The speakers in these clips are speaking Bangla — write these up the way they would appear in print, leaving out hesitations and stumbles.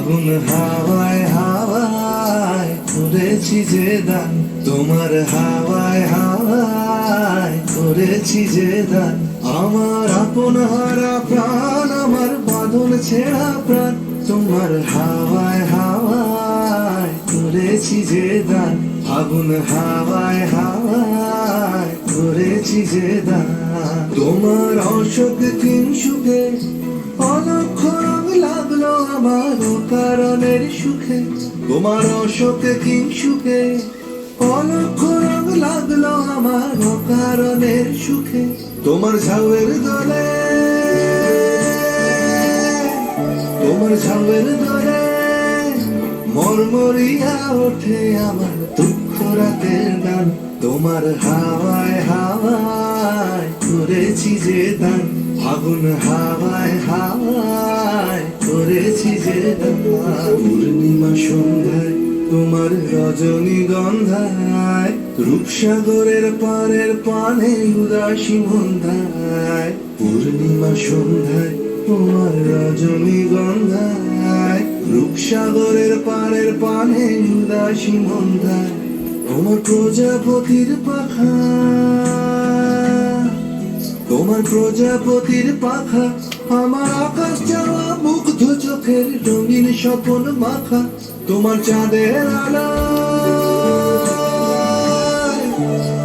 ফাগুন হাওয়ায় হাওয়ায় করেছি যে দান, তোমার হাওয়ায় হাওয়ায় করেছি যে দান। আমার আপন হারা প্রাণ, আমার বাঁধন ছেঁড়া প্রাণ, তোমার হাওয়ায় হাওয়ায় করেছি যে দান। ফাগুন হাওয়ায় হাওয়ায় করেছি যে দান। তোমার অশোক কিংসুকে অলক্ষ রং লাগলো আমার কারণের সুখে। তোমার অশোক কিংসুকে অলক্ষ রং লাগলো আমার কারণের সুখে। তোমার ঝাউয়ের দলে, তোমার ঝাউয়ের দলে মরমরিয়া ওঠে আমার দুঃখ রাতের গান। তোমার হাওয়ায় হাওয়ায় করেছি যে দান, ফাগুন হাওয়ায় হাওয়ায় করেছি যে দান। পূর্ণিমা সন্ধ্যায় তোমার রজনীগন্ধায়, রূপসাগরের পারের পানে উদাসী মন্ধায়। পূর্ণিমা সন্ধ্যায় তোমার রজনীগন্ধায়, রূপসাগরের পারের পানে উদাসী মন্ধায়। তোমার প্রজাপতির পাখা, তোমার প্রজাপতির পাখা, আমার আকাশ যাওয়া মুগ্ধ চোখের রঙিন স্বপন মাখা। তোমার চাঁদের আলোয়,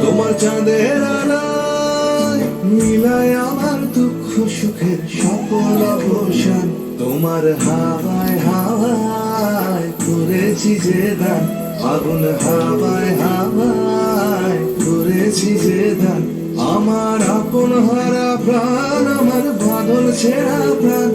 তোমার চাঁদের আলোয় মিলায় আমার দুঃখ সুখের সকল অবসান। তোমার হাওয়ায় হাওয়ায় করেছি যে দান, ফাগুন হাওয়ায় হাওয়ায় করেছি যে দান। আমার আপন হারা প্রাণ, আমার বাঁধন ছেঁড়া প্রাণ,